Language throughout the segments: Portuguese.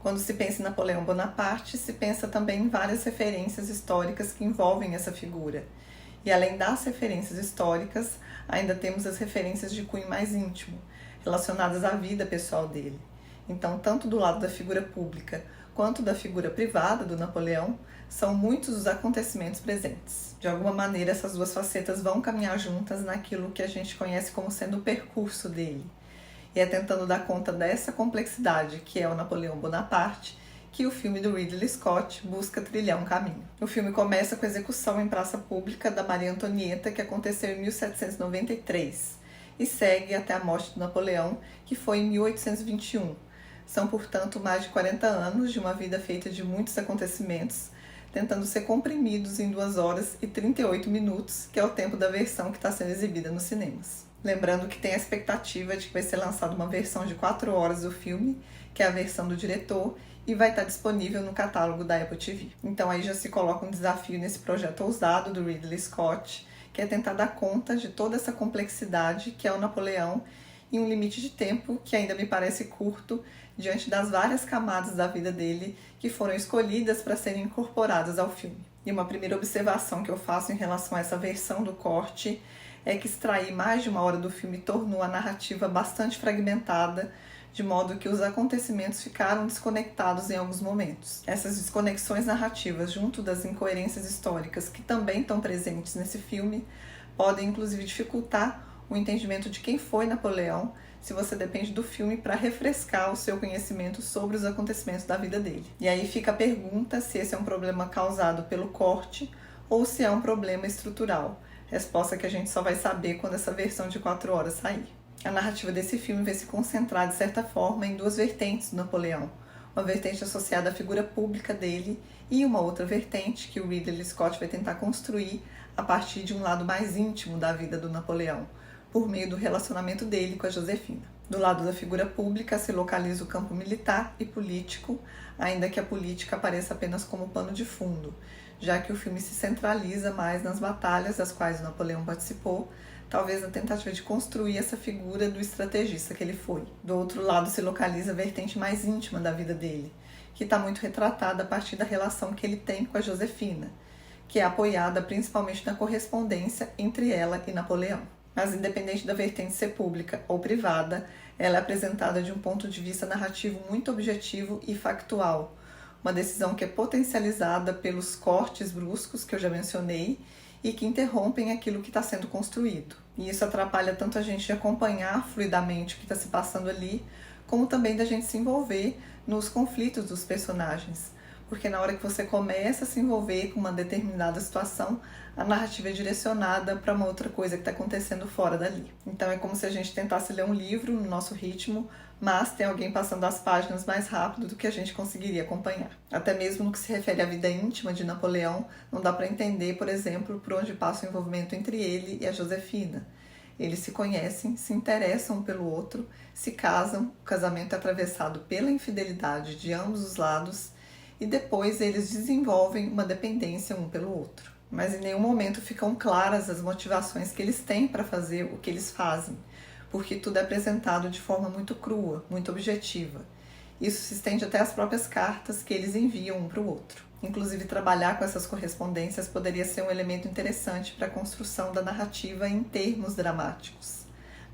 Quando se pensa em Napoleão Bonaparte, se pensa também em várias referências históricas que envolvem essa figura. E além das referências históricas, ainda temos as referências de cunho mais íntimo, relacionadas à vida pessoal dele. Então, tanto do lado da figura pública quanto da figura privada do Napoleão, são muitos os acontecimentos presentes. De alguma maneira, essas duas facetas vão caminhar juntas naquilo que a gente conhece como sendo o percurso dele. E é tentando dar conta dessa complexidade que é o Napoleão Bonaparte que o filme do Ridley Scott busca trilhar um caminho. O filme começa com a execução em praça pública da Maria Antonieta, que aconteceu em 1793, e segue até a morte do Napoleão, que foi em 1821. São, portanto, mais de 40 anos de uma vida feita de muitos acontecimentos, tentando ser comprimidos em 2 horas e 38 minutos, que é o tempo da versão que está sendo exibida nos cinemas. Lembrando que tem a expectativa de que vai ser lançada uma versão de 4 horas do filme, que é a versão do diretor, e vai estar disponível no catálogo da Apple TV. Então aí já se coloca um desafio nesse projeto ousado do Ridley Scott, que é tentar dar conta de toda essa complexidade que é o Napoleão em um limite de tempo que ainda me parece curto diante das várias camadas da vida dele que foram escolhidas para serem incorporadas ao filme. E uma primeira observação que eu faço em relação a essa versão do corte é que extrair mais de 1 hora do filme tornou a narrativa bastante fragmentada, de modo que os acontecimentos ficaram desconectados em alguns momentos. Essas desconexões narrativas, junto das incoerências históricas que também estão presentes nesse filme, podem inclusive dificultar o entendimento de quem foi Napoleão, se você depende do filme para refrescar o seu conhecimento sobre os acontecimentos da vida dele. E aí fica a pergunta se esse é um problema causado pelo corte ou se é um problema estrutural. Resposta que a gente só vai saber quando essa versão de 4 horas sair. A narrativa desse filme vai se concentrar, de certa forma, em 2 vertentes do Napoleão. Uma vertente associada à figura pública dele e uma outra vertente que o Ridley Scott vai tentar construir a partir de um lado mais íntimo da vida do Napoleão, por meio do relacionamento dele com a Josefina. Do lado da figura pública se localiza o campo militar e político, ainda que a política apareça apenas como pano de fundo, já que o filme se centraliza mais nas batalhas das quais o Napoleão participou, talvez na tentativa de construir essa figura do estrategista que ele foi. Do outro lado se localiza a vertente mais íntima da vida dele, que está muito retratada a partir da relação que ele tem com a Josefina, que é apoiada principalmente na correspondência entre ela e Napoleão. Mas independente da vertente ser pública ou privada, ela é apresentada de um ponto de vista narrativo muito objetivo e factual, uma decisão que é potencializada pelos cortes bruscos que eu já mencionei e que interrompem aquilo que está sendo construído. E isso atrapalha tanto a gente de acompanhar fluidamente o que está se passando ali, como também da gente se envolver nos conflitos dos personagens. Porque na hora que você começa a se envolver com uma determinada situação, a narrativa é direcionada para uma outra coisa que está acontecendo fora dali. Então é como se a gente tentasse ler um livro no nosso ritmo, mas tem alguém passando as páginas mais rápido do que a gente conseguiria acompanhar. Até mesmo no que se refere à vida íntima de Napoleão, não dá para entender, por exemplo, por onde passa o envolvimento entre ele e a Josefina. Eles se conhecem, se interessam um pelo outro, se casam, o casamento é atravessado pela infidelidade de ambos os lados, e depois eles desenvolvem uma dependência um pelo outro. Mas em nenhum momento ficam claras as motivações que eles têm para fazer o que eles fazem, porque tudo é apresentado de forma muito crua, muito objetiva. Isso se estende até às próprias cartas que eles enviam um para o outro. Inclusive, trabalhar com essas correspondências poderia ser um elemento interessante para a construção da narrativa em termos dramáticos.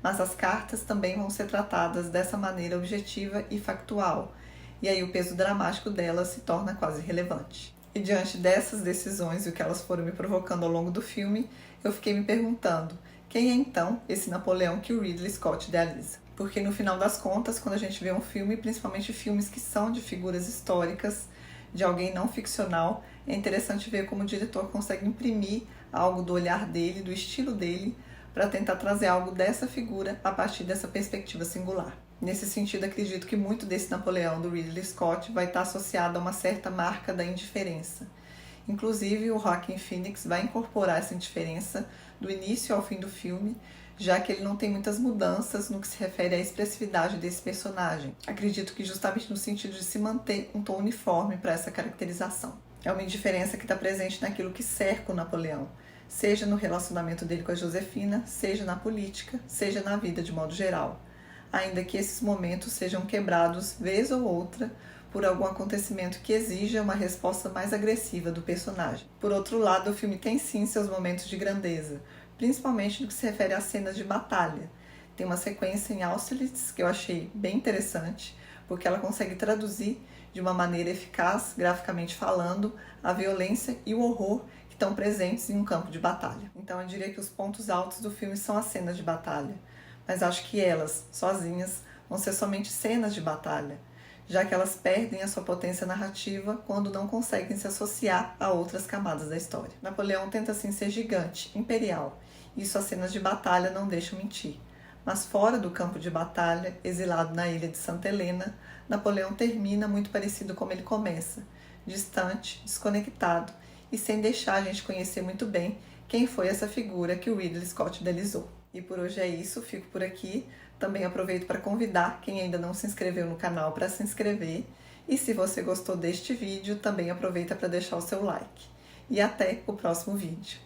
Mas as cartas também vão ser tratadas dessa maneira objetiva e factual, e aí o peso dramático delas se torna quase irrelevante. E diante dessas decisões e o que elas foram me provocando ao longo do filme, eu fiquei me perguntando, quem é então esse Napoleão que o Ridley Scott idealiza? Porque no final das contas, quando a gente vê um filme, principalmente filmes que são de figuras históricas, de alguém não ficcional, é interessante ver como o diretor consegue imprimir algo do olhar dele, do estilo dele, para tentar trazer algo dessa figura a partir dessa perspectiva singular. Nesse sentido, acredito que muito desse Napoleão do Ridley Scott vai estar associado a uma certa marca da indiferença. Inclusive, o Joaquin Phoenix vai incorporar essa indiferença do início ao fim do filme, já que ele não tem muitas mudanças no que se refere à expressividade desse personagem. Acredito que justamente no sentido de se manter um tom uniforme para essa caracterização. É uma indiferença que está presente naquilo que cerca o Napoleão, seja no relacionamento dele com a Josefina, seja na política, seja na vida de modo geral. Ainda que esses momentos sejam quebrados vez ou outra por algum acontecimento que exija uma resposta mais agressiva do personagem. Por outro lado, o filme tem sim seus momentos de grandeza, principalmente no que se refere às cenas de batalha. Tem uma sequência em Austerlitz que eu achei bem interessante, porque ela consegue traduzir de uma maneira eficaz, graficamente falando, a violência e o horror que estão presentes em um campo de batalha. Então eu diria que os pontos altos do filme são as cenas de batalha, mas acho que elas, sozinhas, vão ser somente cenas de batalha, já que elas perdem a sua potência narrativa quando não conseguem se associar a outras camadas da história. Napoleão tenta assim ser gigante, imperial, e isso as cenas de batalha não deixam mentir. Mas fora do campo de batalha, exilado na ilha de Santa Helena, Napoleão termina muito parecido como ele começa, distante, desconectado e sem deixar a gente conhecer muito bem quem foi essa figura que o Ridley Scott idealizou. E por hoje é isso, fico por aqui. Também aproveito para convidar quem ainda não se inscreveu no canal para se inscrever. E se você gostou deste vídeo, também aproveita para deixar o seu like. E até o próximo vídeo.